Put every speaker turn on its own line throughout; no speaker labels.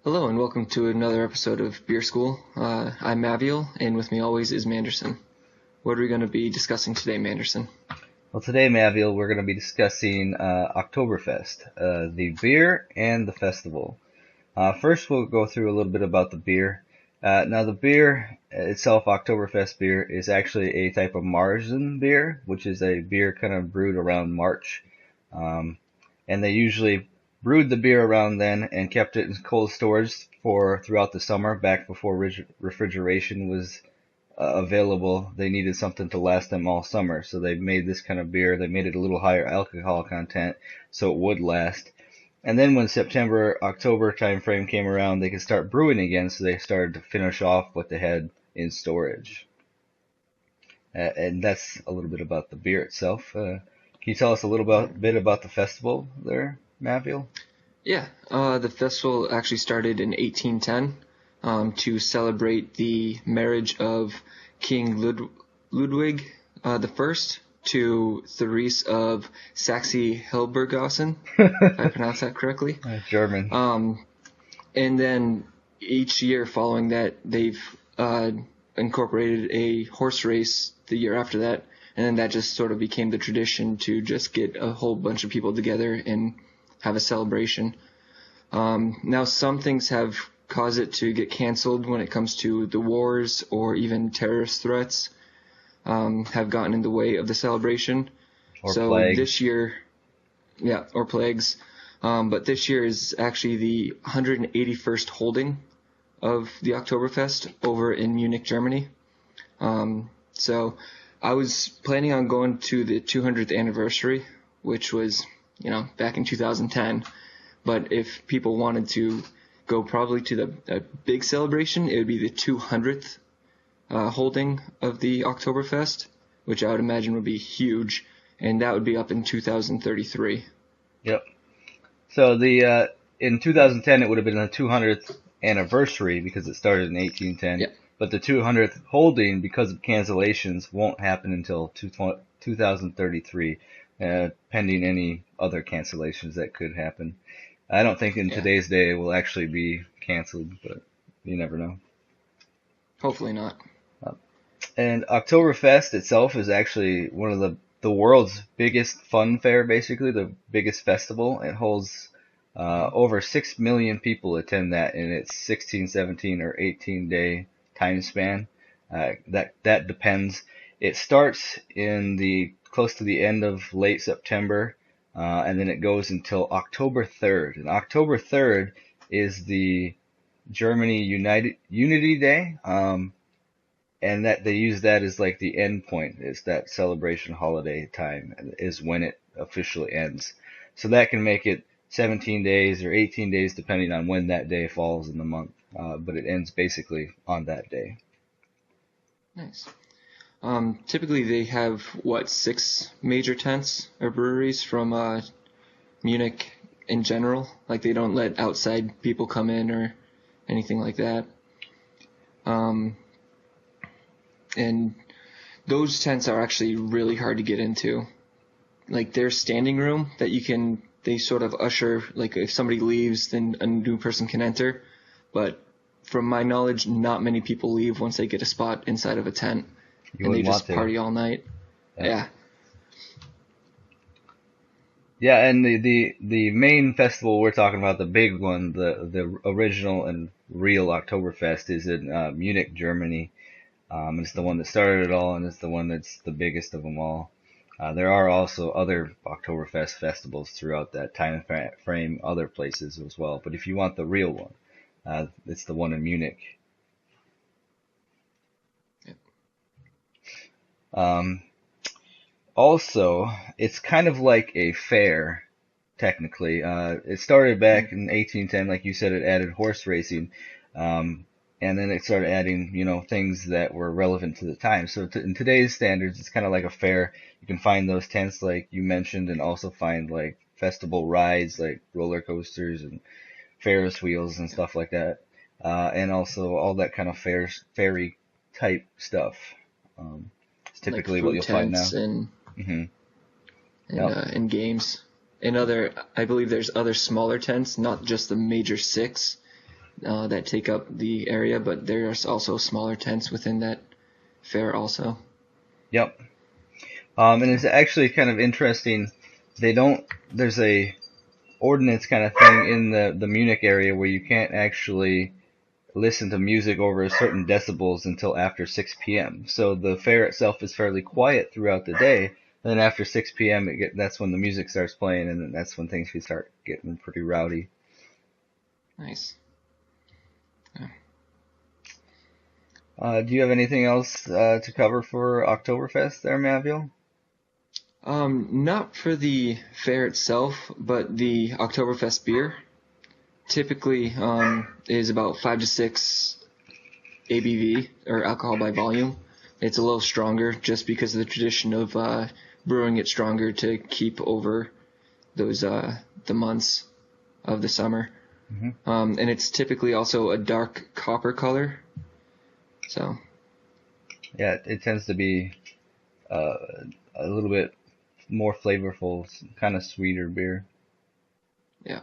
Hello and welcome to another episode of Beer School. I'm Maviel, and with me always is Manderson. What are we going to be discussing today, Manderson?
Well, today, Maviel, we're going to be discussing Oktoberfest, the beer and the festival. First, we'll go through a little bit about the beer. Now, the beer itself, Oktoberfest beer, is actually a type of Marzen beer, which is a beer kind of brewed around March. And they usually brewed the beer around then and kept it in cold storage for throughout the summer, back before refrigeration was available. They needed something to last them all summer, so they made this kind of beer. They made it a little higher alcohol content so it would last. And then when September, October time frame came around, they could start brewing again, so they started to finish off what they had in storage. And that's a little bit about the beer itself. Can you tell us a little bit about the festival there, Maviel?
Yeah, the festival actually started in 1810 to celebrate the marriage of King Ludwig the First to Therese of Saxe-Hildburghausen, if I pronounced that correctly.
German.
And then each year following that, they've incorporated a horse race the year after that, and then that just sort of became the tradition to just get a whole bunch of people together and have a celebration. Now, some things have caused it to get canceled when it comes to the wars or even terrorist threats have gotten in the way of the celebration.
Or
so
plagues.
This year, yeah, or plagues. But this year is actually the 181st holding of the Oktoberfest over in Munich, Germany. So I was planning on going to the 200th anniversary, which was, back in 2010. But if people wanted to go probably to the big celebration, it would be the 200th holding of the Oktoberfest, which I would imagine would be huge, and that would be up in 2033.
Yep. So in 2010 it would have been the 200th anniversary because it started in 1810.
Yep.
But the 200th holding, because of cancellations, won't happen until 2033, pending any other cancellations that could happen. I don't think in today's day it will actually be canceled, but you never know.
Hopefully not.
And Oktoberfest itself is actually one of the world's biggest fun fair, basically, the biggest festival. It holds over 6 million people attend that in its 16, 17, or 18-day time span. That depends. It starts in close to the end of late September, and then it goes until October 3rd. And October 3rd is the Germany Unity Day, and that they use that as like the end point. Is that celebration holiday time is when it officially ends. So that can make it 17 days or 18 days depending on when that day falls in the month. But it ends basically on that day.
Nice. Typically they have, 6 major tents or breweries from Munich in general? Like they don't let outside people come in or anything like that. And those tents are actually really hard to get into. Like their standing room that they sort of usher, like if somebody leaves, then a new person can enter. But from my knowledge, not many people leave once they get a spot inside of a tent. And they just party all night. Yeah.
Yeah, and the main festival we're talking about, the big one, the original and real Oktoberfest, is in Munich, Germany. It's the one that started it all, and it's the one that's the biggest of them all. There are also other Oktoberfest festivals throughout that time frame, other places as well. But if you want the real one, it's the one in Munich.
Yep.
Also, it's kind of like a fair, technically. It started back in 1810, like you said. It added horse racing. And then it started adding, things that were relevant to the time. So in today's standards, it's kind of like a fair. You can find those tents like you mentioned, and also find like festival rides like roller coasters and Ferris wheels and stuff like that. And also all that kind of fairy type stuff. It's typically
like
what you'll find now.
And,
Mm-hmm.
and games. And I believe there's other smaller tents, not just the major 6. that take up the area, but there's also smaller tents within that fair also.
Yep. And it's actually kind of interesting. There's a ordinance kind of thing in the Munich area where you can't actually listen to music over a certain decibels until after 6 p.m. So the fair itself is fairly quiet throughout the day. And then after 6 p.m., that's when the music starts playing, and then that's when things can start getting pretty rowdy.
Nice.
Do you have anything else to cover for Oktoberfest there, Mavil?
Not for the fair itself, but the Oktoberfest beer typically is about 5 to 6 ABV, or alcohol by volume. It's a little stronger just because of the tradition of brewing it stronger to keep over those the months of the summer.
Mm-hmm.
And it's typically also a dark copper color. So.
Yeah, it tends to be a little bit more flavorful, kind of sweeter beer.
Yeah.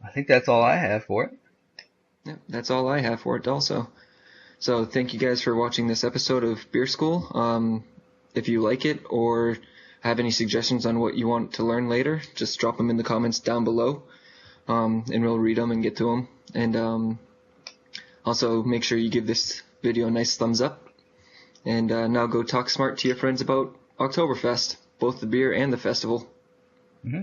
I think that's all I have for it.
Yeah, that's all I have for it also. So thank you guys for watching this episode of Beer School. If you like it or have any suggestions on what you want to learn later, just drop them in the comments down below, and we'll read them and get to them. And also make sure you give this video a nice thumbs up. And now go talk smart to your friends about Oktoberfest, both the beer and the festival.
Mm-hmm.